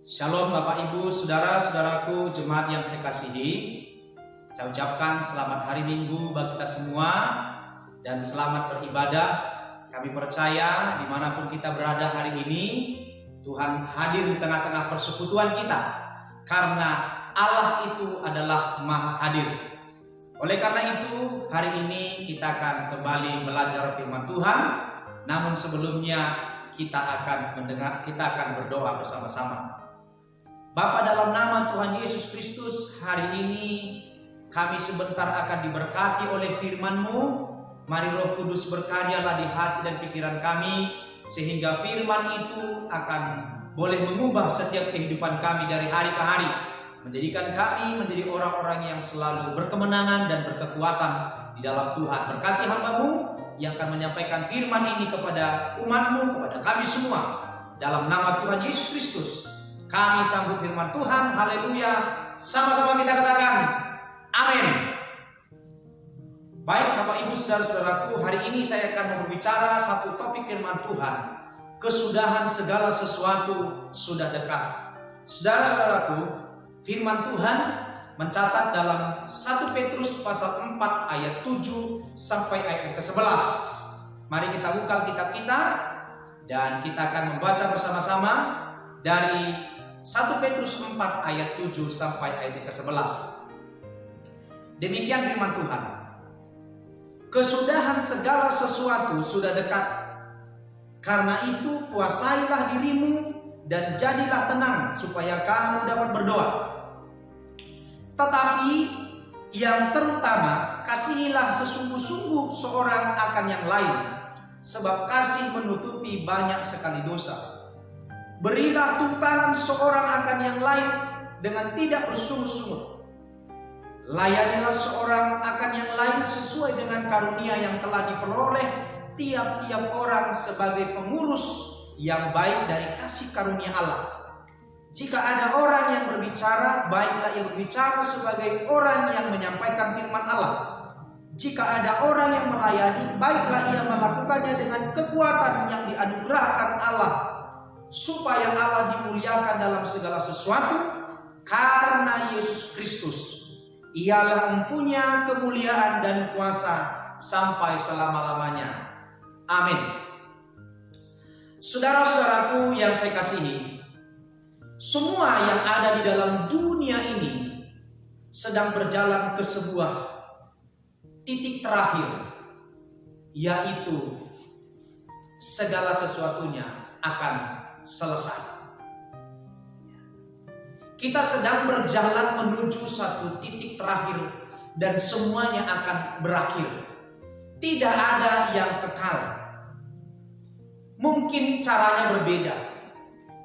Shalom Bapak Ibu, Saudara-saudaraku, jemaat yang saya kasihi. Saya ucapkan selamat hari Minggu bagi kita semua dan selamat beribadah. Kami percaya dimanapun kita berada hari ini, Tuhan hadir di tengah-tengah persekutuan kita karena Allah itu adalah Maha Hadir. Oleh karena itu, hari ini kita akan kembali belajar firman Tuhan. Namun sebelumnya kita akan berdoa bersama-sama. Bapa, dalam nama Tuhan Yesus Kristus, hari ini kami sebentar akan diberkati oleh firman-Mu. Mari Roh Kudus berkaryalah di hati dan pikiran kami, sehingga firman itu akan boleh mengubah setiap kehidupan kami dari hari ke hari, menjadikan kami menjadi orang-orang yang selalu berkemenangan dan berkekuatan di dalam Tuhan. Berkati hamba-Mu yang akan menyampaikan firman ini kepada umat-Mu, kepada kami semua. Dalam nama Tuhan Yesus Kristus kami sambut firman Tuhan. Haleluya. Sama-sama kita katakan amin. Baik Bapak Ibu, Saudara-saudaraku, hari ini saya akan berbicara satu topik firman Tuhan. Kesudahan segala sesuatu sudah dekat. Saudara-saudaraku, firman Tuhan mencatat dalam 1 Petrus pasal 4 ayat 7 sampai ayat ke-11. Mari kita buka kitab kita dan kita akan membaca bersama-sama dari 1 Petrus 4 ayat 7 sampai ayat ke-11. Demikian firman Tuhan. Kesudahan segala sesuatu sudah dekat. Karena itu kuasailah dirimu dan jadilah tenang supaya kamu dapat berdoa. Tetapi yang terutama, kasihilah sesungguh-sungguh seorang akan yang lain, sebab kasih menutupi banyak sekali dosa. Berilah tumpangan seorang akan yang lain dengan tidak bersungut-sungut. Layanilah seorang akan yang lain sesuai dengan karunia yang telah diperoleh tiap-tiap orang sebagai pengurus yang baik dari kasih karunia Allah. Jika ada orang yang berbicara, baiklah ia berbicara sebagai orang yang menyampaikan firman Allah. Jika ada orang yang melayani, baiklah ia melakukannya dengan kekuatan yang dianugerahkan Allah, supaya Allah dimuliakan dalam segala sesuatu karena Yesus Kristus. Ialah empunya kemuliaan dan kuasa sampai selama-lamanya. Amin. Saudara-saudaraku yang saya kasihi, semua yang ada di dalam dunia ini sedang berjalan ke sebuah titik terakhir, yaitu segala sesuatunya akan selesai. Kita sedang berjalan menuju satu titik terakhir dan semuanya akan berakhir. Tidak ada yang kekal. Mungkin caranya berbeda.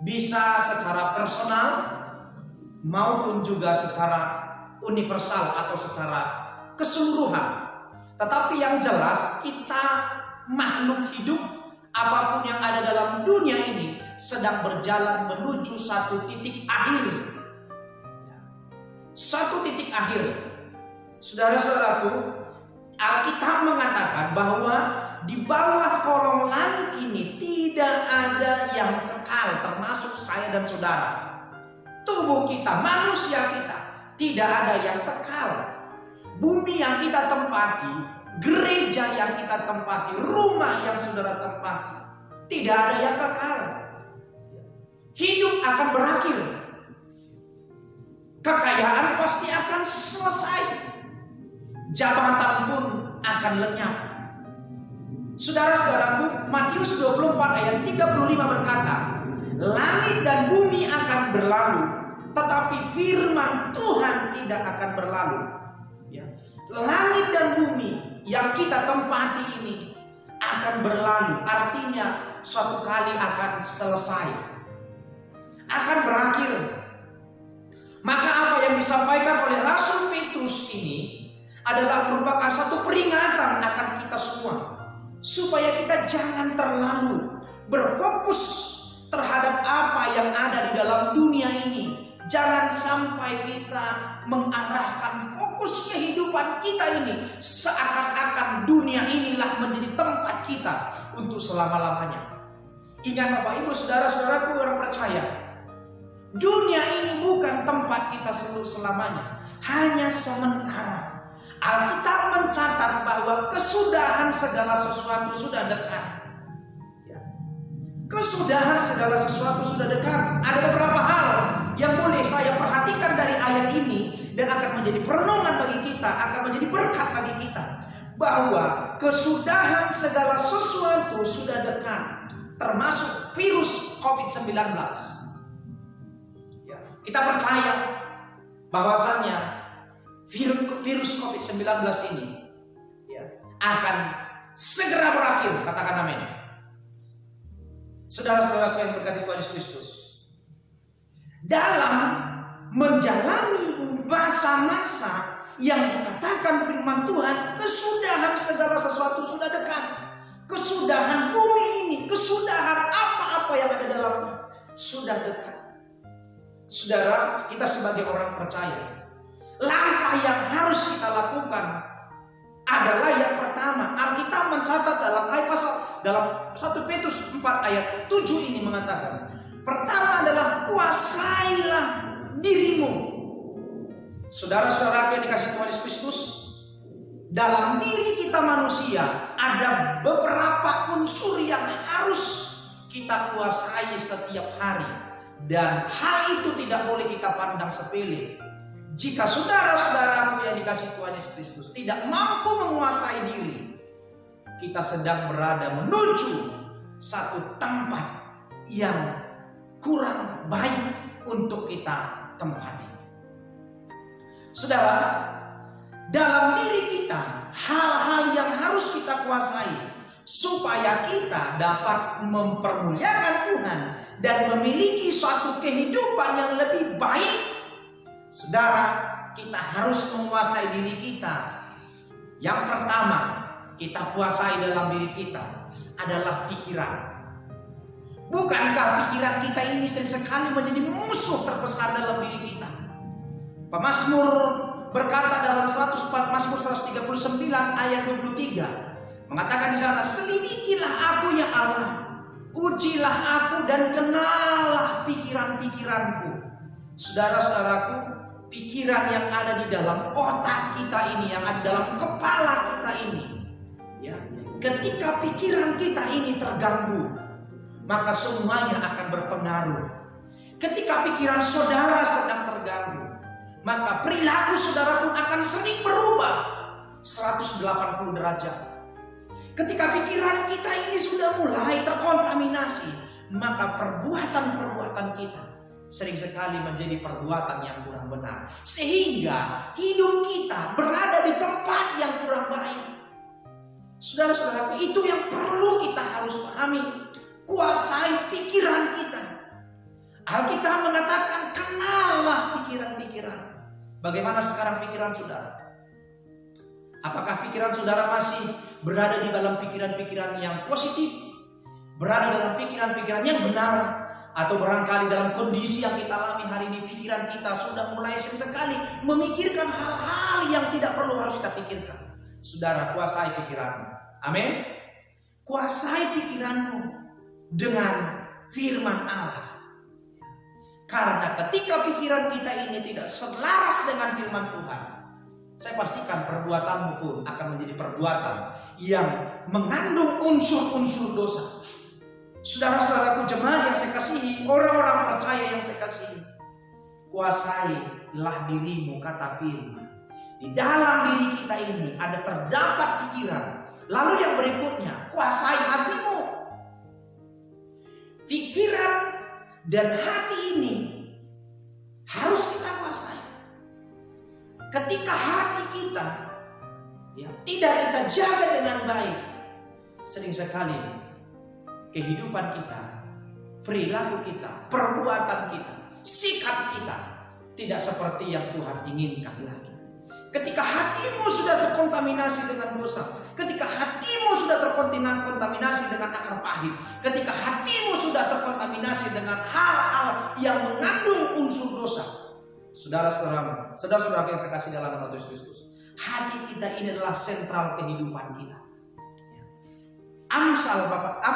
Bisa secara personal maupun juga secara universal atau secara keseluruhan. Tetapi yang jelas, kita makhluk hidup, apapun yang ada dalam dunia ini sedang berjalan menuju satu titik akhir. Satu titik akhir. Saudara-saudaraku, Alkitab mengatakan bahwa di bawah kolong langit ini tidak ada yang kekal, termasuk saya dan saudara. Tubuh kita, manusia kita, tidak ada yang kekal. Bumi yang kita tempati, gereja yang kita tempati, rumah yang saudara tempati, tidak ada yang kekal. Hidup akan berakhir. Kekayaan pasti akan selesai. Jabatan pun akan lenyap. Saudara-saudaraku, Matius 24 ayat 35 berkata, langit dan bumi akan berlalu, tetapi firman Tuhan tidak akan berlalu. Langit dan bumi yang kita tempati ini akan berlalu, artinya suatu kali akan selesai, akan berakhir. Maka apa yang disampaikan oleh Rasul Petrus ini adalah merupakan satu peringatan akan kita semua, supaya kita jangan terlalu berfokus terhadap apa yang ada di dalam dunia ini. Jangan sampai kita mengarahkan fokus kehidupan kita ini seakan-akan dunia inilah menjadi tempat kita untuk selama-lamanya. Ingat Bapak Ibu, saudara-saudaraku orang percaya, Dunia ini bukan tempat kita selamanya, hanya sementara. Alkitab mencatat bahwa kesudahan segala sesuatu sudah dekat. Kesudahan segala sesuatu sudah dekat. Ada beberapa hal yang boleh saya perhatikan dari ayat ini dan akan menjadi perenungan bagi kita, akan menjadi berkat bagi kita. Bahwa kesudahan segala sesuatu sudah dekat, termasuk virus COVID-19. Kita percaya bahwasannya virus COVID-19 ini akan segera berakhir. Katakan amin. Saudara-saudaraku yang berkati Tuhan Yesus Kristus, dalam menjalani masa-masa yang dikatakan firman Tuhan, kesudahan segala sesuatu sudah dekat. Kesudahan bumi ini, kesudahan apa-apa yang ada dalamnya sudah dekat. Saudara, kita sebagai orang percaya, langkah yang harus kita lakukan adalah yang pertama. Alkitab mencatat dalam 1 Petrus 4 ayat 7 ini mengatakan, pertama adalah kuasailah dirimu. Saudara-saudara yang dikasih Tuhan Yesus Kristus, dalam diri kita manusia ada beberapa unsur yang harus kita kuasai setiap hari, dan hal itu tidak boleh kita pandang sepele. Jika saudara-saudaraku yang dikasih Tuhan Yesus Kristus tidak mampu menguasai diri, kita sedang berada menuju satu tempat yang kurang baik untuk kita tempati. Saudara, dalam diri kita hal-hal yang harus kita kuasai supaya kita dapat mempermuliakan Tuhan dan memiliki suatu kehidupan yang lebih baik. Saudara, kita harus menguasai diri kita. Yang pertama kita kuasai dalam diri kita adalah pikiran. Bukankah pikiran kita ini seringkali menjadi musuh terbesar dalam diri kita? Pemazmur berkata dalam Mazmur 139 ayat 23, mengatakan di sana, selidikilah aku ya Allah, ujilah aku dan kenallah pikiran-pikiranku. Saudara-saudaraku, pikiran yang ada di dalam otak kita ini, yang ada dalam kepala kita ini, ketika pikiran kita ini terganggu, maka semuanya akan berpengaruh. Ketika pikiran saudara sedang terganggu, maka perilaku saudara pun akan sering berubah 180 derajat. Ketika pikiran kita ini sudah mulai terkontaminasi, maka perbuatan-perbuatan kita sering sekali menjadi perbuatan yang kurang benar, sehingga hidup kita berada di tempat yang kurang baik. Saudara-saudara, itu yang perlu kita harus pahami. Kuasai pikiran kita. Alkitab mengatakan, kenallah pikiran-pikiran. Bagaimana sekarang pikiran saudara? Apakah pikiran saudara masih berada di dalam pikiran-pikiran yang positif? Berada dalam pikiran-pikiran yang benar? Atau barangkali dalam kondisi yang kita alami hari ini, pikiran kita sudah mulai sekali memikirkan hal-hal yang tidak perlu harus kita pikirkan. Saudara, kuasai pikiranmu. Amin. Kuasai pikiranmu dengan firman Allah. Karena ketika pikiran kita ini tidak selaras dengan firman Tuhan, saya pastikan perbuatanmu pun akan menjadi perbuatan yang mengandung unsur-unsur dosa. Saudara-saudaraku jemaat yang saya kasihi, orang-orang percaya yang saya kasihi, kuasailah dirimu, kata firman. Di dalam diri kita ini ada terdapat pikiran. Lalu yang berikutnya, kuasai hatimu. Pikiran dan hati ini harus kita kuasai. Ketika hati kita tidak kita jaga dengan baik, sering sekali kehidupan kita, perilaku kita, perbuatan kita, sikap kita tidak seperti yang Tuhan inginkan lagi. Ketika hatimu sudah terkontaminasi dengan dosa, ketika hatimu sudah terkontaminasi dengan akar pahit, ketika hatimu sudah terkontaminasi dengan hal-hal yang mengandung unsur dosa, saudara-saudara yang saya kasih dalam nama Tuhan Kristus, hati kita ini adalah sentral kehidupan kita. Amsal 15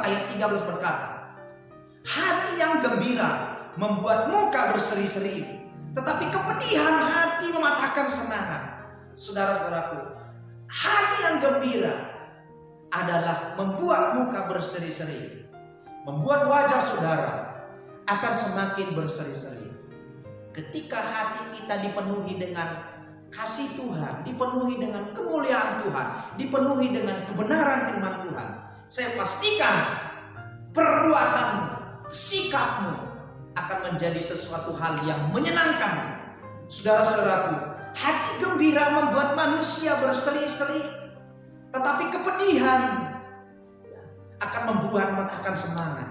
ayat 13 berkata, hati yang gembira membuat muka berseri-seri, tetapi kepedihan hati mematahkan semangat. Saudara-saudaraku, hati yang gembira adalah membuat muka berseri-seri, membuat wajah saudara akan semakin berseri-seri. Ketika hati kita dipenuhi dengan kasih Tuhan, dipenuhi dengan kemuliaan Tuhan, dipenuhi dengan kebenaran firman Tuhan, saya pastikan perbuatanmu, sikapmu akan menjadi sesuatu hal yang menyenangkan. Saudara-saudaraku, hati gembira membuat manusia berseri-seri, tetapi kepedihan akan membuat mematahkan semangat.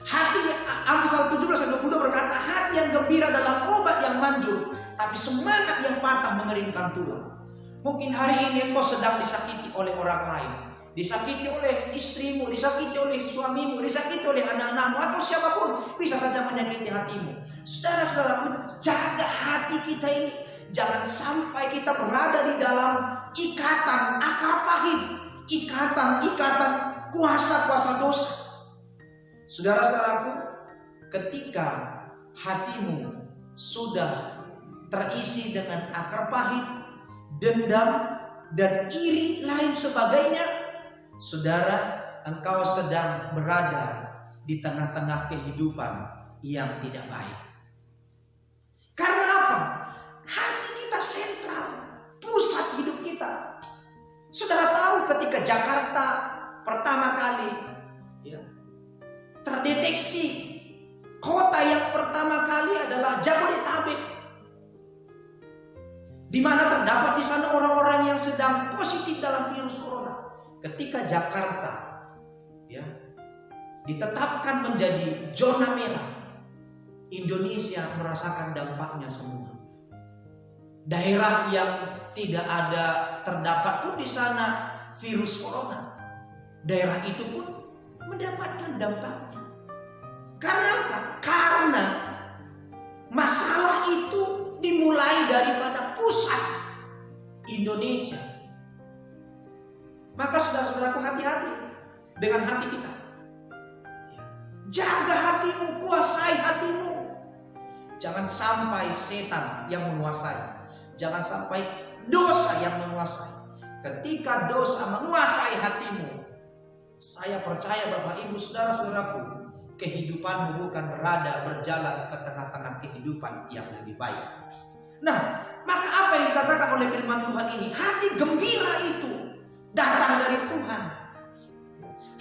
Hati, Amsal 17:20 berkata, hati yang gembira adalah obat yang manjur, tapi semangat yang patah mengeringkan tulang. Mungkin hari ini engkau sedang disakiti oleh orang lain, disakiti oleh istrimu, disakiti oleh suamimu, disakiti oleh anak-anakmu, atau siapapun bisa saja menyakiti hatimu. Saudara-saudaraku, jaga hati kita ini. Jangan sampai kita berada di dalam ikatan akar pahit, ikatan kuasa-kuasa dosa. Saudara-saudaraku, ketika hatimu sudah terisi dengan akar pahit, dendam, dan iri lain sebagainya, saudara, engkau sedang berada di tengah-tengah kehidupan yang tidak baik. Karena apa? Hati kita sentral, pusat hidup kita. Saudara tahu ketika Jakarta pertama kali terdeteksi, kota yang pertama kali adalah Jabodetabek, di mana terdapat di sana orang-orang yang sedang positif dalam virus corona. Ketika Jakarta ditetapkan menjadi zona merah, Indonesia merasakan dampaknya semua. Daerah yang tidak ada terdapat pun di sana virus corona, daerah itu pun mendapatkan dampaknya. Karena apa? Karena masalah itu dimulai daripada pusat Indonesia. Maka saudara-saudaraku, hati-hati dengan hati kita. Jaga hatimu, kuasai hatimu. Jangan sampai setan yang menguasai. Jangan sampai dosa yang menguasai. Ketika dosa menguasai hatimu, saya percaya Bapak Ibu saudara-saudaraku, kehidupanmu bukan berjalan ke tengah-tengah kehidupan yang lebih baik. Nah, maka apa yang dikatakan oleh firman Tuhan ini? Hati gembira itu datang dari Tuhan.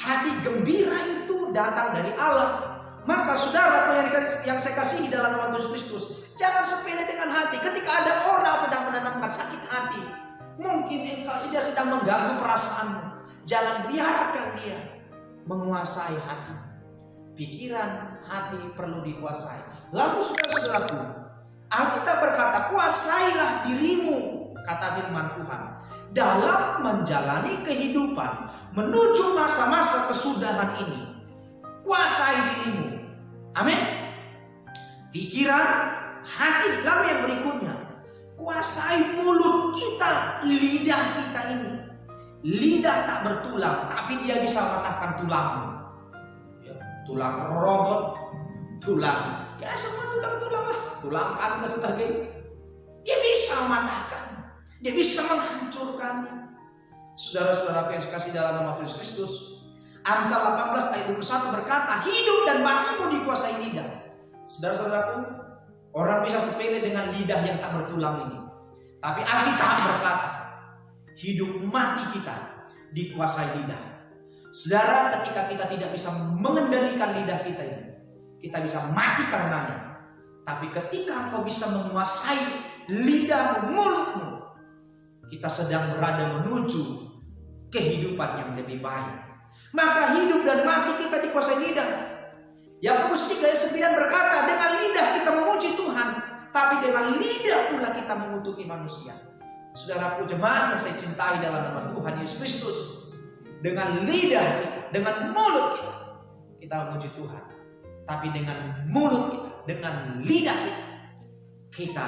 Hati gembira itu datang dari Allah. Maka saudara yang saya kasihi dalam nama Yesus Kristus, jangan sepele dengan hati. Ketika ada orang sedang menanamkan sakit hati, mungkin engkau sedang mengganggu perasaanmu, jangan biarkan dia menguasai hati. Pikiran hati perlu dikuasai. Lalu saudara-saudaraku, Alkitab berkata, kuasailah dirimu, kata firman Tuhan, dalam menjalani kehidupan menuju masa-masa kesudahan ini. Kuasai dirimu. Amin. Pikiran, hati. Lalu yang berikutnya, kuasai mulut kita, lidah kita ini. Lidah tak bertulang, tapi dia bisa mematahkan tulangmu. Tulang robot, tulang, ya semua tulang-tulang lah, tulang kan dan sebagainya. Dia bisa mematahkan, dia bisa menghancurkannya. Saudara-saudara yang saya kasih dalam nama Yesus Kristus, Amsal 18 ayat 21 berkata, hidup dan matimu dikuasai lidah. Saudara-saudaraku, orang bisa sepele dengan lidah yang tak bertulang ini. Tapi Alkitab berkata, hidup mati kita dikuasai lidah. Saudara, ketika kita tidak bisa mengendalikan lidah kita ini, kita bisa mati karenanya. Tapi ketika engkau bisa menguasai lidahmu, mulutmu, kita sedang berada menuju kehidupan yang lebih baik. Maka hidup dan mati kita dikuasai lidah. Yakobus 3 ayat 9 berkata, dengan lidah kita memuji Tuhan, tapi dengan lidah pula kita mengutuki manusia. Saudaraku jemaat yang saya cintai dalam nama Tuhan Yesus Kristus, dengan lidah kita, dengan mulut kita memuji Tuhan. Tapi dengan mulut kita, dengan lidah kita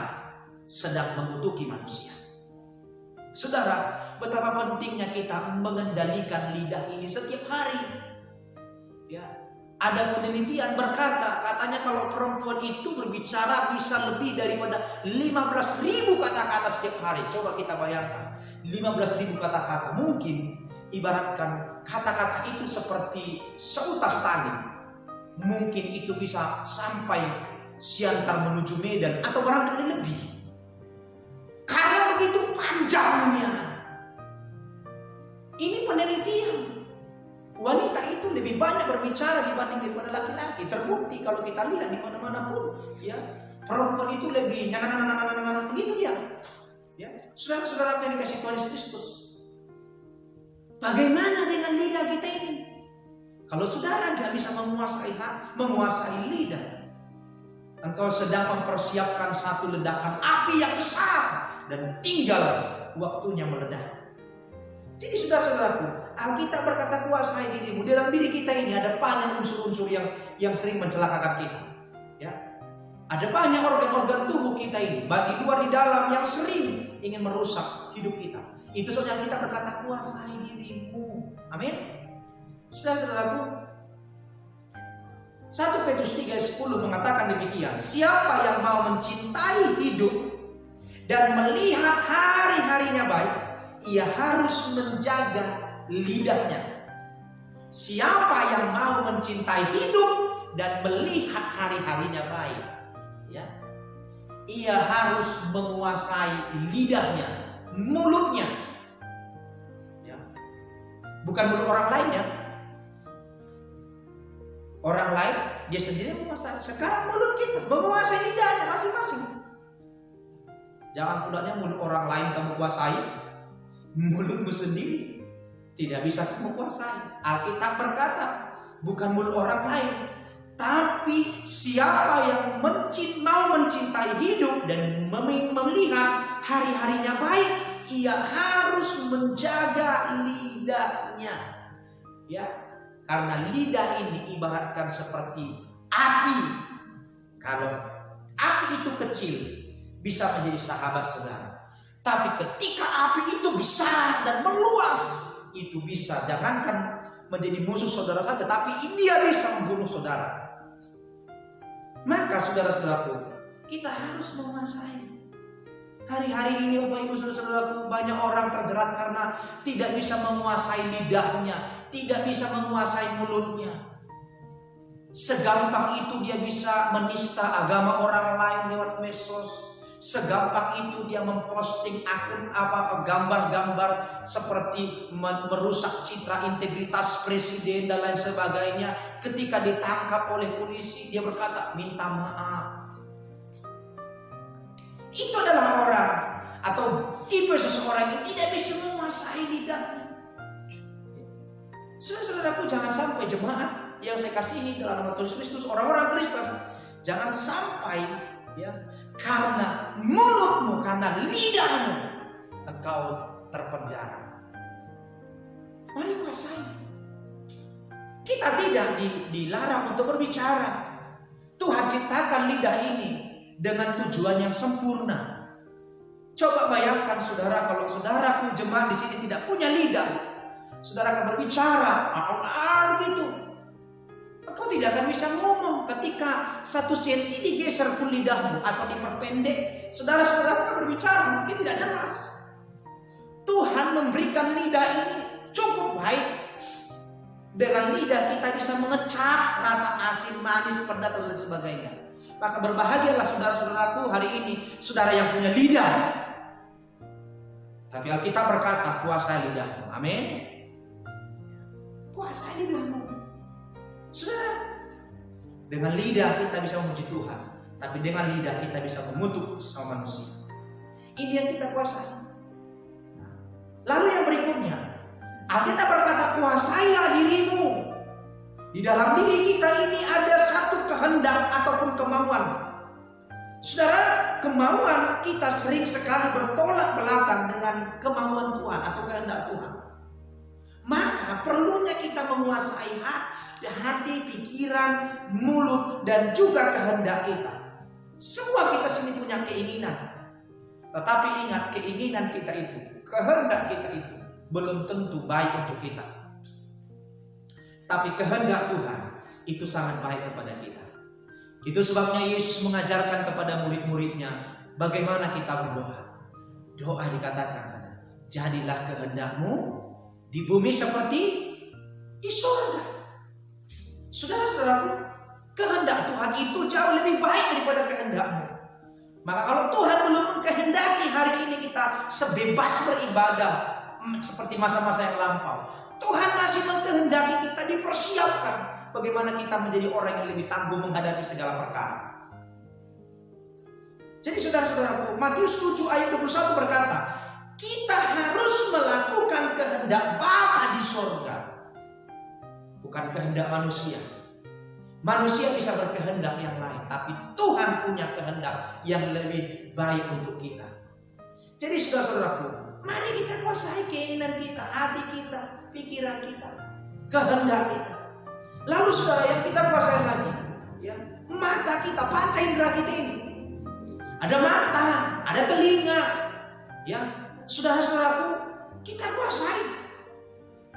sedang mengutuki manusia. Saudara, betapa pentingnya kita mengendalikan lidah ini setiap hari. Ya, Ada penelitian berkata, katanya kalau perempuan itu berbicara bisa lebih daripada 15.000 kata-kata setiap hari. Coba kita bayangkan, 15.000 kata-kata. Mungkin ibaratkan kata-kata itu seperti seutas tali. Mungkin itu bisa sampai Siantar menuju Medan atau barangkali lebih. Karena begitu panjangnya. Ini penelitian. Wanita itu lebih banyak berbicara dibanding daripada laki-laki. Terbukti kalau kita lihat di mana-mana pun, ya, perempuan itu lebih begitu dia. Ya, saudara-saudara yang dikasih Tuhan Yesus Kristus. Bagaimana dengan lidah kita ini? Kalau saudara nggak bisa menguasai lidah, engkau sedang mempersiapkan satu ledakan api yang besar dan tinggal waktunya meledak. Jadi saudara-saudaraku, Alkitab berkata kuasai dirimu. Dalam diri kita ini ada banyak unsur-unsur yang sering mencelakakan kita. Ya, ada banyak organ-organ tubuh kita ini, baik di luar di dalam, yang sering ingin merusak hidup kita. Itu soalnya kita berkata kuasai dirimu. Amin. Saudara-saudaraku, 1 Petrus 3:10 mengatakan demikian. Siapa yang mau mencintai hidup dan melihat hari-harinya baik, ia harus menjaga lidahnya. Siapa yang mau mencintai hidup dan melihat hari-harinya baik, ya, ia harus menguasai lidahnya, mulutnya, ya. Bukan mulut orang lain, ya. Orang lain dia sendiri menguasai. Sekarang mulut kita menguasai lidahnya masing-masing. Jangan pulanya mulut orang lain kamu kuasai, mulutmu sendiri tidak bisa kamu kuasai. Alkitab berkata, bukan mulut orang lain, tapi siapa yang mau mencintai hidup dan melihat hari-harinya baik, ia harus menjaga lidahnya. Ya, karena lidah ini ibaratkan seperti api. Kalau api itu kecil, bisa menjadi sahabat saudara. Tapi ketika api itu besar dan meluas, itu bisa jangankan menjadi musuh saudara saja, tapi dia bisa membunuh saudara. Maka saudara-saudaraku, kita harus menguasai. Hari-hari ini Bapak Ibu saudara-saudaraku, banyak orang terjerat karena tidak bisa menguasai lidahnya, tidak bisa menguasai mulutnya. Segampang itu dia bisa menista agama orang lain lewat medsos. Segampang itu dia memposting akun gambar-gambar seperti merusak citra integritas presiden dan lain sebagainya. Ketika ditangkap oleh polisi, dia berkata minta maaf. Itu adalah orang atau tipe seseorang yang tidak bisa menguasai lidahnya. Saudara-saudaraku, jangan sampai jemaat yang saya kasihi dalam nama Tuhan Yesus Kristus, orang-orang Kristen, jangan sampai, ya, karena mulutmu, karena lidahmu, engkau terpenjara. Mari kuasai. Kita tidak dilarang untuk berbicara. Tuhan ciptakan lidah ini dengan tujuan yang sempurna. Coba bayangkan saudara, kalau saudaraku jemaat di sini tidak punya lidah, saudara akan berbicara, gitu. Engkau tidak akan bisa ngomong. Ketika 1 senti digeser pun lidahmu atau diperpendek, saudara-saudara akan berbicara, mungkin tidak jelas. Tuhan memberikan lidah ini cukup baik. Dengan lidah kita bisa mengecap rasa asin, manis, pedas, dan lain sebagainya. Maka berbahagialah saudara-saudaraku hari ini, saudara yang punya lidah. Tapi Alkitab berkata, kuasai lidahmu. Amin. Kuasai lidahmu. Saudara, dengan lidah kita bisa memuji Tuhan, tapi dengan lidah kita bisa mengutuk sama manusia. Ini yang kita kuasai. Lalu yang berikutnya, Alkitab berkata, kuasailah dirimu. Di dalam diri kita ini ada satu kehendak ataupun kemauan. Saudara, kemauan kita sering sekali bertolak belakang dengan kemauan Tuhan atau kehendak Tuhan. Maka perlunya kita menguasai hati, pikiran, mulut, dan juga kehendak kita. Semua kita sini punya keinginan. Tetapi ingat, keinginan kita itu, kehendak kita itu belum tentu baik untuk kita. Tapi kehendak Tuhan itu sangat baik kepada kita. Itu sebabnya Yesus mengajarkan kepada murid-muridnya bagaimana kita berdoa. Doa dikatakan sana, jadilah kehendak-Mu di bumi seperti di surga. Saudara-saudaraku, kehendak Tuhan itu jauh lebih baik daripada kehendak-Mu. Maka kalau Tuhan belum mengkehendaki hari ini kita sebebas beribadah seperti masa-masa yang lampau, Tuhan masih mengkehendaki kita dipersiapkan bagaimana kita menjadi orang yang lebih tangguh menghadapi segala perkara. Jadi saudara-saudaraku, Matius 7 ayat 21 berkata, kita harus melakukan kehendak Bapa di surga, bukan kehendak manusia. Manusia bisa berkehendak yang lain, tapi Tuhan punya kehendak yang lebih baik untuk kita. Jadi saudara-saudaraku, mari kita kuasai keinginan kita, hati kita, pikiran kita, kehendak kita. Lalu saudara, yang kita kuasai lagi, ya, mata kita, panca indera kita ini. Ada mata, ada telinga, ya, saudara-saudaraku, kita kuasai.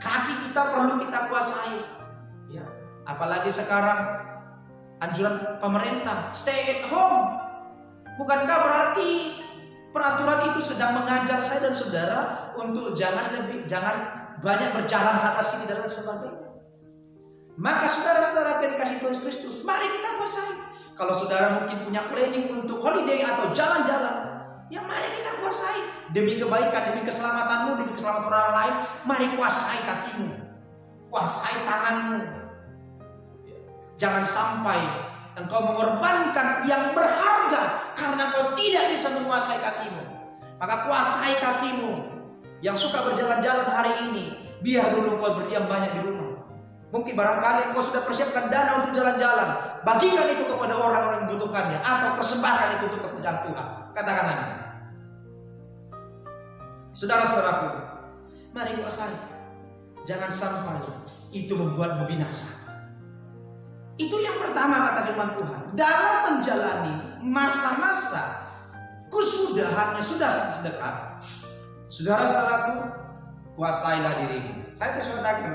Kaki kita perlu kita kuasai, ya. Apalagi sekarang anjuran pemerintah stay at home. Bukankah berarti peraturan itu sedang mengajar saya dan saudara untuk jangan banyak berjalan sana sini dan sebagainya. Maka saudara-saudara yang dikasih Tuhan Kristus, mari kita kuasai. Kalau saudara mungkin punya planning untuk holiday atau jalan-jalan, ya mari kita kuasai. Demi kebaikan, demi keselamatanmu, demi keselamatan orang lain, mari kuasai kakimu, kuasai tanganmu. Jangan sampai engkau mengorbankan yang berharga karena engkau tidak bisa menguasai kakimu. Maka kuasai kakimu. Yang suka berjalan-jalan hari ini, biar dulu engkau berdiam banyak di rumah. Mungkin barangkali engkau sudah persiapkan dana untuk jalan-jalan, bagikan itu kepada orang-orang yang membutuhkannya, atau persembahkan itu untuk kepunyaan Tuhan. Katakan amin. Saudara-saudaraku, mari kuasai. Jangan sampai itu membuatmu binasa. Itu yang pertama kata firman Tuhan. Dalam menjalani masa-masa kesudahannya sudah sangat dekat, saudara-saudaraku, kuasailah dirimu. Saya sudah katakan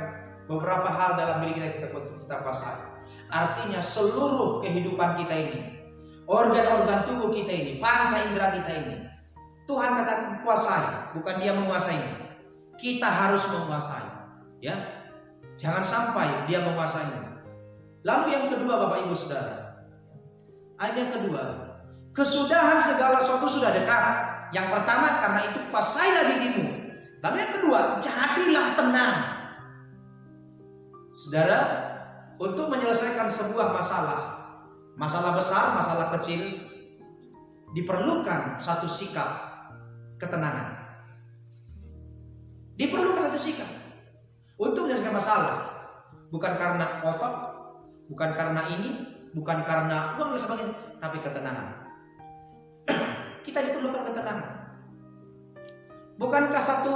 beberapa hal dalam diri kita kuasai. Artinya seluruh kehidupan kita ini, organ-organ tubuh kita ini, panca indera kita ini, Tuhan katakan kuasai, bukan Dia menguasai. Kita harus menguasai, ya. Jangan sampai Dia menguasainya. Lalu yang kedua, Bapak Ibu Saudara, ayat yang kedua, kesudahan segala sesuatu sudah dekat. Yang pertama, karena itu kuasailah dirimu. Lalu yang kedua, jadilah tenang. Saudara, untuk menyelesaikan sebuah masalah besar, masalah kecil, diperlukan satu sikap ketenangan. Diperlukan satu sikap untuk menyelesaikan masalah, bukan karena otot, bukan karena ini, bukan karena uang dan sebagainya, tapi ketenangan. Kita diperlukan ketenangan. Bukankah satu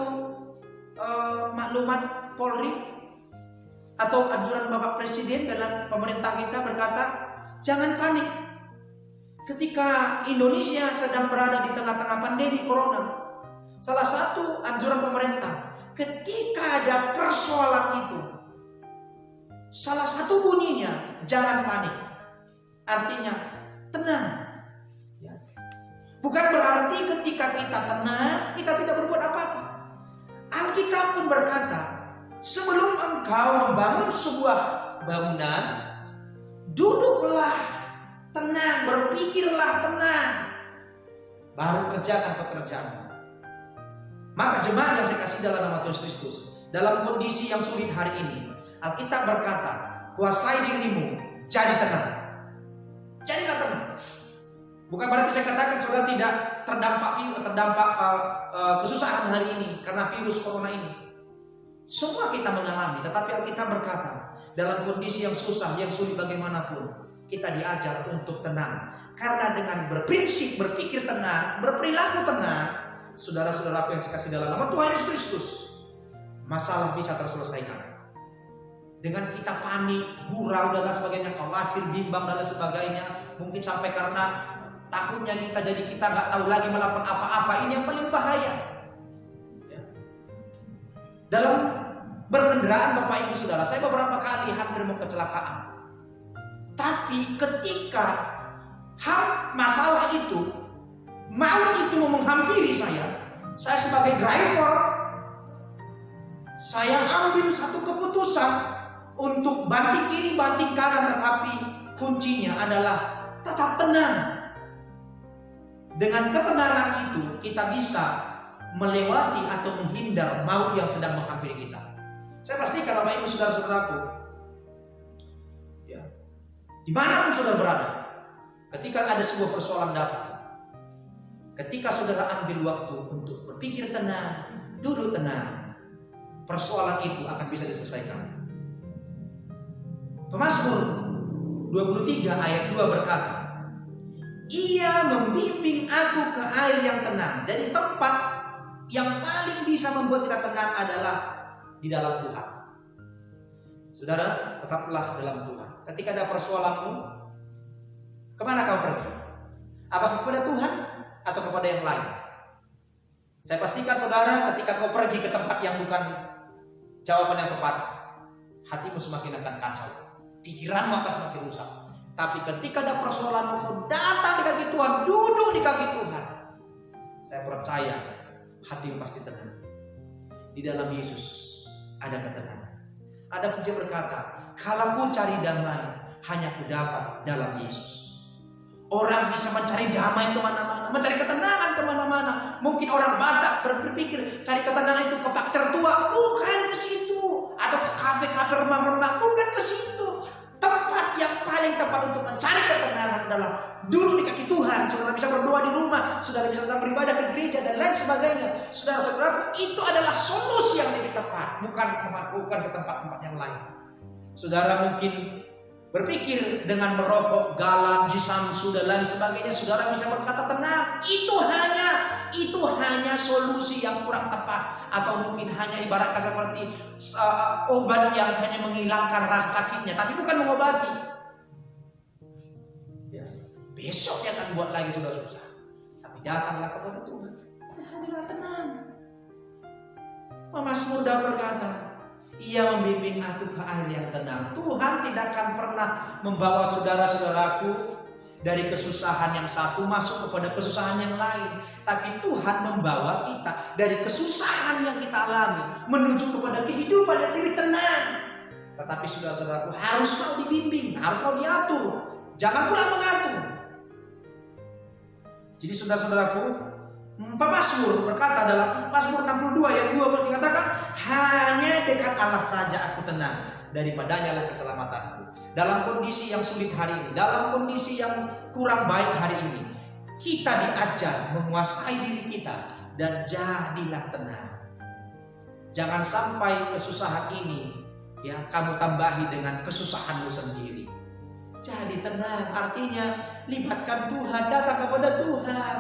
maklumat Polri atau anjuran Bapak Presiden dalam pemerintah kita berkata, jangan panik. Ketika Indonesia sedang berada di tengah-tengah pandemi corona, salah satu anjuran pemerintah, ketika ada persoalan itu, salah satu bunyinya, jangan panik. Artinya, tenang. Bukan berarti ketika kita tenang, kita tidak berbuat apa-apa. Alkitab pun berkata, sebelum engkau membangun sebuah bangunan, duduklah tenang, berpikirlah tenang, baru kerjakan pekerjaan. Maka jemaat yang saya kasih dalam nama Tuhan Kristus, dalam kondisi yang sulit hari ini, Alkitab berkata, kuasai dirimu, jadi tenang. Jadilah tenang. Bukan berarti saya katakan saudara tidak terdampak kesusahan hari ini karena virus corona ini. Semua kita mengalami, tetapi Alkitab berkata, dalam kondisi yang susah, yang sulit bagaimanapun, kita diajar untuk tenang. Karena dengan berprinsip, berpikir tenang, berperilaku tenang, saudara-saudaraku yang saya kasih dalam nama Tuhan Yesus Kristus, masalah bisa terselesaikan. Dengan kita panik, gurau dan sebagainya, khawatir, bimbang dan sebagainya, mungkin sampai karena takutnya kita jadi kita nggak tahu lagi melakukan apa-apa, ini yang paling bahaya. Dalam berkendaraan Bapak Ibu Saudara, saya beberapa kali hampir mau kecelakaan. Tapi ketika masalah itu, maut itu mau menghampiri saya sebagai driver, saya ambil satu keputusan untuk banting kiri, banting kanan, tetapi kuncinya adalah tetap tenang. Dengan ketenangan itu kita bisa melewati atau menghindar maut yang sedang menghampiri kita. Saya pastikan Bapak Ibu saudara-saudaraku, ya, dimanapun saudara berada, ketika ada sebuah persoalan datang, ketika saudara ambil waktu untuk berpikir tenang, duduk tenang, persoalan itu akan bisa diselesaikan. Pemazmur 23 ayat 2 berkata, Ia membimbing aku ke air yang tenang. Jadi tempat yang paling bisa membuat kita tenang adalah di dalam Tuhan. Saudara, tetaplah dalam Tuhan. Ketika ada persoalanmu, kemana kau pergi? Apakah kepada Tuhan atau kepada yang lain? Saya pastikan saudara, ketika kau pergi ke tempat yang bukan jawaban yang tepat, hatimu semakin akan kacau, pikiranmu akan semakin rusak. Tapi ketika ada persoalan, kau datang di kaki Tuhan, duduk di kaki Tuhan, saya percaya hatimu pasti tenang. Di dalam Yesus ada ketenangan. Ada pujian berkata, kalau ku cari damai, hanya ku dapat dalam Yesus. Orang bisa mencari damai kemana-mana, mencari ketenangan kemana-mana. Mungkin orang Batak berpikir cari ketenangan itu ke pak tertua, bukan ke situ. Atau ke kafe-kafe remang-remang, bukan ke situ. Tempat yang paling tepat untuk mencari ketenangan adalah duduk di kaki Tuhan. Saudara bisa berdoa di rumah, saudara bisa datang beribadah ke gereja dan lain sebagainya. Saudara-saudara, itu adalah solusi yang lebih tepat, bukan ke tempat-tempat yang lain. Saudara mungkin berpikir dengan merokok, galan, jisamsu dan lain sebagainya, saudara bisa berkata tenang. Itu hanya solusi yang kurang tepat, atau mungkin hanya ibaratnya seperti obat yang hanya menghilangkan rasa sakitnya, tapi bukan mengobati. Ya, besok dia akan buat lagi sudah susah. Tapi datanglah kepada Tuhan, hadilah tenang. Mazmur Daud berkata, Ia membimbing aku ke air yang tenang. Tuhan tidak akan pernah membawa saudara-saudaraku dari kesusahan yang satu masuk kepada kesusahan yang lain. Tapi Tuhan membawa kita dari kesusahan yang kita alami menuju kepada kehidupan yang lebih tenang. Tetapi saudara-saudaraku harus mau dibimbing, harus mau diatur. Jangan pula mengatur. Jadi saudara-saudaraku, Pemazmur berkata dalam Mazmur 62 ayat 2 dikatakan, hanya dekat Allah saja aku tenang, daripadanya lah keselamatanku. Dalam kondisi yang sulit hari ini, dalam kondisi yang kurang baik hari ini, kita diajar menguasai diri kita dan jadilah tenang. Jangan sampai kesusahan ini ya kamu tambahi dengan kesusahanmu sendiri. Jadi tenang, artinya libatkan Tuhan, datang kepada Tuhan.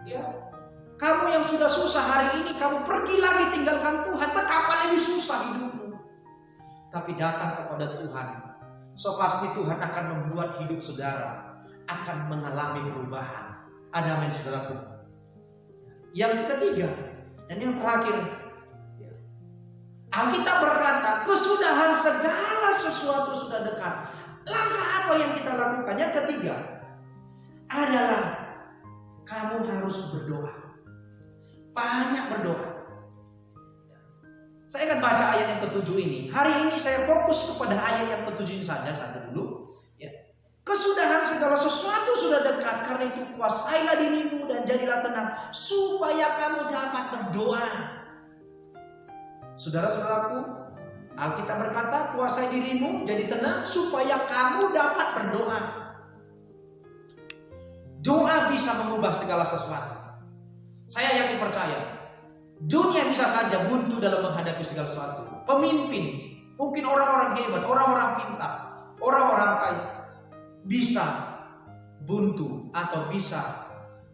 Ya. Kamu yang sudah susah hari ini, kamu pergi lagi tinggalkan Tuhan, betapa lebih susah hidupmu. Tapi datang kepada Tuhan, so pasti Tuhan akan membuat hidup saudara akan mengalami perubahan. Ada amin saudaraku. Yang ketiga dan yang terakhir, Alkitab berkata, kesudahan segala sesuatu sudah dekat. Langkah apa yang kita lakukan? Yang ketiga adalah kamu harus berdoa. Banyak berdoa. Saya akan baca ayat yang ketujuh ini. Hari ini saya fokus kepada ayat yang ketujuh ini saja dulu. Ya. Kesudahan segala sesuatu sudah dekat, karena itu kuasailah dirimu dan jadilah tenang, supaya kamu dapat berdoa. Saudara-saudaraku, Alkitab berkata, kuasai dirimu, jadi tenang, supaya kamu dapat berdoa. Doa bisa mengubah segala sesuatu. Saya yakin percaya, dunia bisa saja buntu dalam menghadapi segala sesuatu. Pemimpin, mungkin orang-orang hebat, orang-orang pintar, orang-orang kaya, bisa buntu atau bisa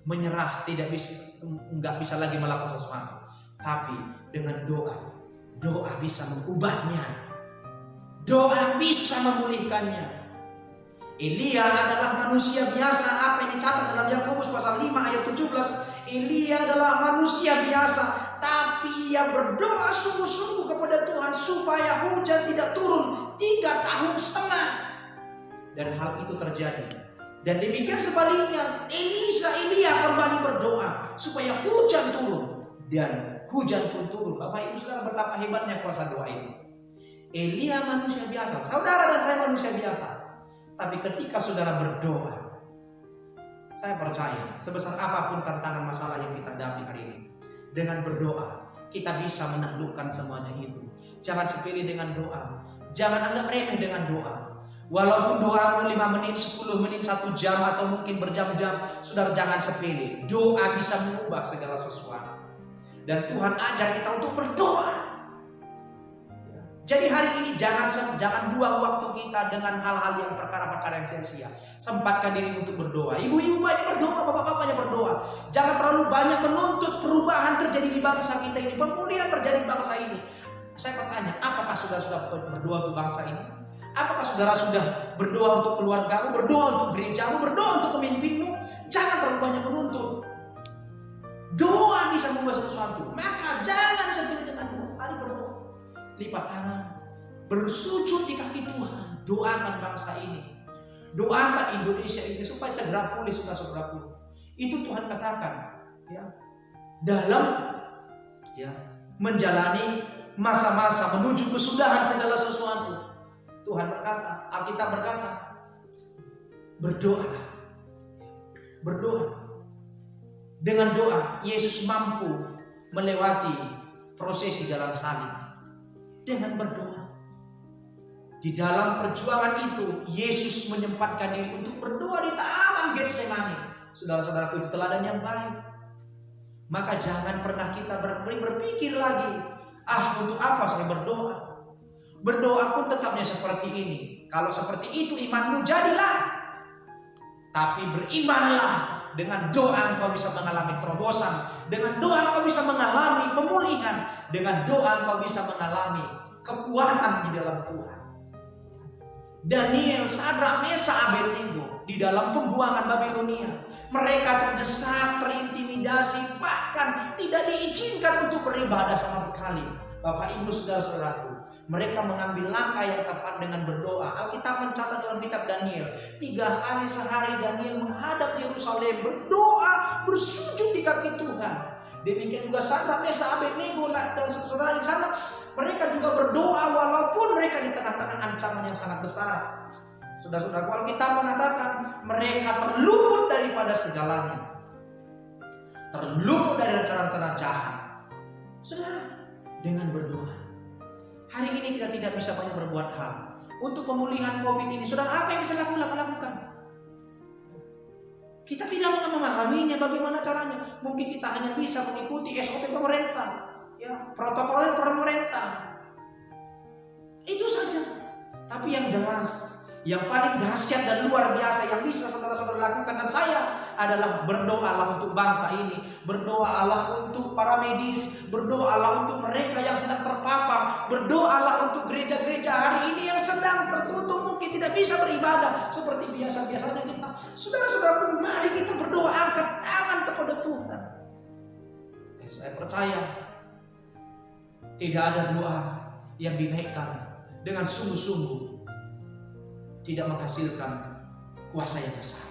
menyerah, nggak bisa lagi melakukan sesuatu. Tapi dengan doa bisa mengubahnya. Doa bisa memulihkannya. Elia adalah manusia biasa. Apa yang dicatat dalam Yakobus pasal 5 ayat 17? Elia adalah manusia biasa, tapi ia berdoa sungguh-sungguh kepada Tuhan supaya hujan tidak turun 3 tahun setengah. Dan hal itu terjadi. Dan demikian sebaliknya, Elia kembali berdoa supaya hujan turun. Dan hujan pun turun. Bapak Ibu Saudara, betapa hebatnya kuasa doa itu. Elia manusia biasa, saudara dan saya manusia biasa. Tapi ketika saudara berdoa, saya percaya sebesar apapun tantangan masalah yang kita hadapi hari ini, dengan berdoa kita bisa menaklukkan semuanya itu. Jangan sepele dengan doa. Jangan anggap remeh dengan doa. Walaupun doamu 5 menit, 10 menit, 1 jam atau mungkin berjam-jam, saudara jangan sepele. Doa bisa mengubah segala sesuatu. Dan Tuhan ajar kita untuk berdoa. Jadi hari ini jangan buang waktu kita dengan hal-hal yang perkara-perkara yang sia-sia. Sempatkan diri untuk berdoa. Ibu-ibu banyak berdoa, bapak-bapak banyak berdoa. Jangan terlalu banyak menuntut perubahan terjadi di bangsa kita ini, pemulihan terjadi di bangsa ini. Saya bertanya, apakah saudara sudah berdoa untuk bangsa ini? Apakah saudara sudah berdoa untuk keluargamu, berdoa untuk gerejamu, berdoa untuk pemimpinmu? Jangan terlalu banyak menuntut. Doa bisa mengubah sesuatu. Maka jangan sepele dengan doa. Mari berdoa. Lipat tangan, bersujud di kaki Tuhan. Doakan bangsa ini. Doakan Indonesia ini supaya segera pulih, saudara-saudaraku. Itu Tuhan katakan, ya, dalam menjalani masa-masa menuju kesudahan segala sesuatu. Tuhan berkata, Alkitab berkata, berdoalah. Berdoa. Dengan doa, Yesus mampu melewati prosesi jalan salib. Dengan berdoa. Di dalam perjuangan itu, Yesus menyempatkan diri untuk berdoa di taman Getsemani. Saudara-saudaraku, itu teladan yang baik. Maka jangan pernah kita berpikir lagi, untuk apa saya berdoa? Berdoa pun tetapnya seperti ini. Kalau seperti itu imanmu, jadilah. Tapi berimanlah. Dengan doa engkau bisa mengalami terobosan. Dengan doa engkau bisa mengalami pemulihan. Dengan doa engkau bisa mengalami kekuatan di dalam Tuhan. Daniel, Sadrak, Mesakh, Abednego di dalam pembuangan Babilonia. Mereka terdesak, terintimidasi, bahkan tidak diizinkan untuk beribadah sama sekali. Bapak, Ibu, saudara-saudaraku, mereka mengambil langkah yang tepat dengan berdoa. Alkitab mencatat dalam kitab Daniel, 3 hari sehari Daniel menghadap Yerusalem, berdoa, bersujud di kaki Tuhan. Demikian juga Sadrak, Mesakh, Abednego dan saudara di sana, mereka juga berdoa walaupun mereka di tengah-tengah ancaman yang sangat besar. Saudara-saudara, Alkitab mengatakan mereka terluput daripada segalanya, terluput dari rencana-rencana jahat. Saudara, dengan berdoa. Hari ini kita tidak bisa banyak berbuat hal untuk pemulihan COVID ini. Saudara, apa yang bisa lakukan? Kita tidak memahaminya bagaimana caranya. Mungkin kita hanya bisa mengikuti SOP pemerintah, protokol pemerintah. Itu saja. Tapi yang jelas, yang paling dahsyat dan luar biasa yang bisa saudara-saudara lakukan dan saya adalah berdoalah untuk bangsa ini, berdoalah untuk para medis, berdoalah untuk mereka yang sedang terpapar, berdoalah untuk gereja-gereja hari ini yang sedang tertutup, mungkin tidak bisa beribadah seperti biasa-biasanya kita. Saudara-saudara, mari kita berdoa, angkat tangan kepada Tuhan. Saya percaya tidak ada doa yang dinaikkan dengan sungguh-sungguh tidak menghasilkan kuasa yang besar.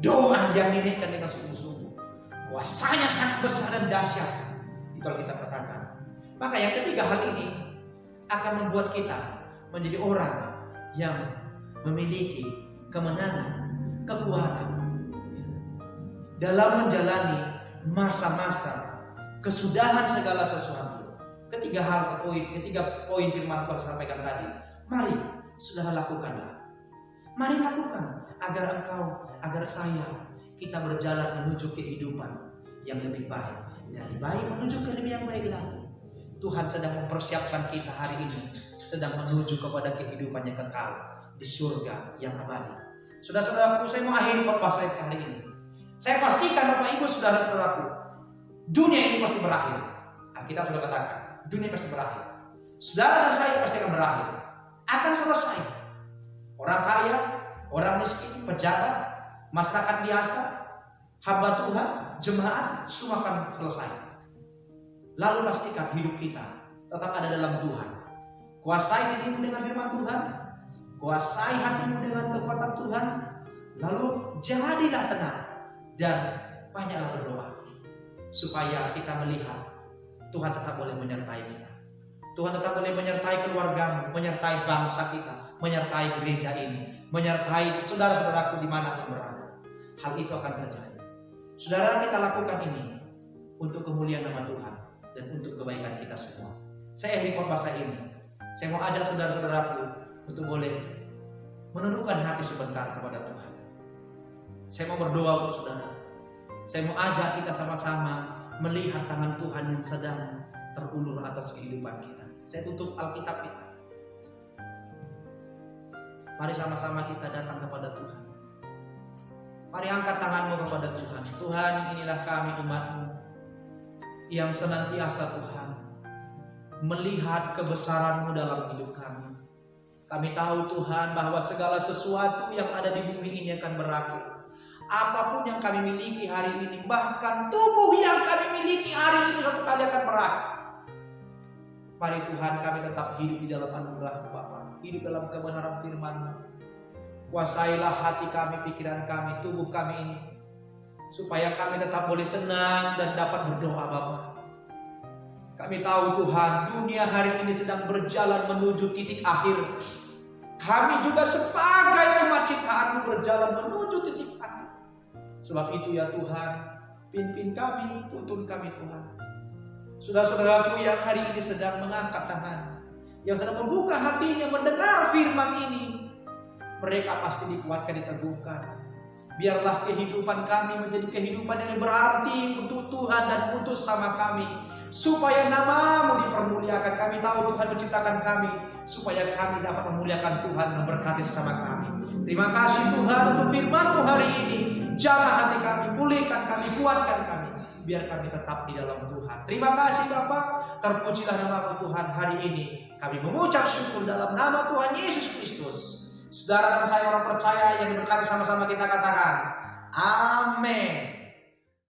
Doa yang dinaikkan dengan sungguh-sungguh, kuasanya sangat besar dan dahsyat. Itu yang kita katakan. Maka yang ketiga, hal ini akan membuat kita menjadi orang yang memiliki kemenangan, kekuatan dalam menjalani masa-masa kesudahan segala sesuatu. Ketiga poin firman Tuhan sampaikan tadi. Mari saudara lakukanlah. Mari lakukan agar saya kita berjalan menuju kehidupan yang lebih baik, dari baik menuju ke lebih yang baik lagi. Tuhan sedang mempersiapkan kita hari ini, sedang menuju kepada kehidupan yang kekal di surga yang abadi. Saudara-saudaraku, saya mau akhiri khotbah saya hari ini. Saya pastikan Bapak Ibu, saudara-saudaraku, dunia ini pasti berakhir. Kita sudah katakan, dunia pasti berakhir. Saudara dan saya pasti akan berakhir, akan selesai. Orang kaya, orang miskin, pejabat, masyarakat biasa, hamba Tuhan, jemaat, semua akan selesai. Lalu pastikan hidup kita tetap ada dalam Tuhan. Kuasai dirimu dengan firman Tuhan, Kuasai hatimu dengan kekuatan Tuhan, lalu jadilah tenang dan banyaklah berdoa, supaya kita melihat Tuhan tetap boleh menyertai kita. Tuhan tetap boleh menyertai keluargamu, menyertai bangsa kita, menyertai gereja ini, menyertai saudara-saudaraku dimanapun berada. Hal itu akan terjadi. Saudara, kita lakukan ini untuk kemuliaan nama Tuhan dan untuk kebaikan kita semua. Saya akhiri khotbah ini. Saya mau ajak saudara-saudaraku untuk boleh menundukkan hati sebentar kepada Tuhan. Saya mau berdoa untuk saudara. Saya mau ajak kita sama-sama melihat tangan Tuhan yang sedang terulur atas kehidupan kita. Saya tutup Alkitab kita. Mari sama-sama kita datang kepada Tuhan. Mari angkat tanganmu kepada Tuhan. Tuhan, inilah kami umat-Mu yang senantiasa Tuhan melihat kebesaran-Mu dalam hidup kami. Kami tahu Tuhan bahwa segala sesuatu yang ada di bumi ini akan berakhir. Apapun yang kami miliki hari ini, bahkan tubuh yang kami miliki hari ini suatu kali akan berakhir. Mari Tuhan, kami tetap hidup di dalam anugerah-Mu Bapa, hidup dalam kebenaran firman-Mu. Kuasailah hati kami, pikiran kami, tubuh kami ini, supaya kami tetap boleh tenang dan dapat berdoa Bapa. Kami tahu Tuhan, dunia hari ini sedang berjalan menuju titik akhir. Kami juga sebagai umat ciptaan-Mu berjalan menuju titik akhir. Sebab itu ya Tuhan, pimpin kami, tuntun kami Tuhan. Saudara-saudaraku yang hari ini sedang mengangkat tangan, yang sedang membuka hatinya mendengar firman ini, mereka pasti dikuatkan, diteguhkan. Biarlah kehidupan kami menjadi kehidupan yang berarti untuk Tuhan dan untuk sama kami, supaya nama-Mu dipermuliakan. Kami tahu Tuhan menciptakan kami supaya kami dapat memuliakan Tuhan dan memberkati sesama kami. Terima kasih Tuhan untuk firman-Mu hari ini. Jamah hati kami, pulihkan kami, kuatkan kami, biar kami tetap di dalam Tuhan. Terima kasih Bapa, terpujilah nama-Mu Tuhan hari ini. Kami mengucap syukur dalam nama Tuhan Yesus Kristus. Saudara dan saya orang percaya yang diberkati sama-sama kita katakan, amin.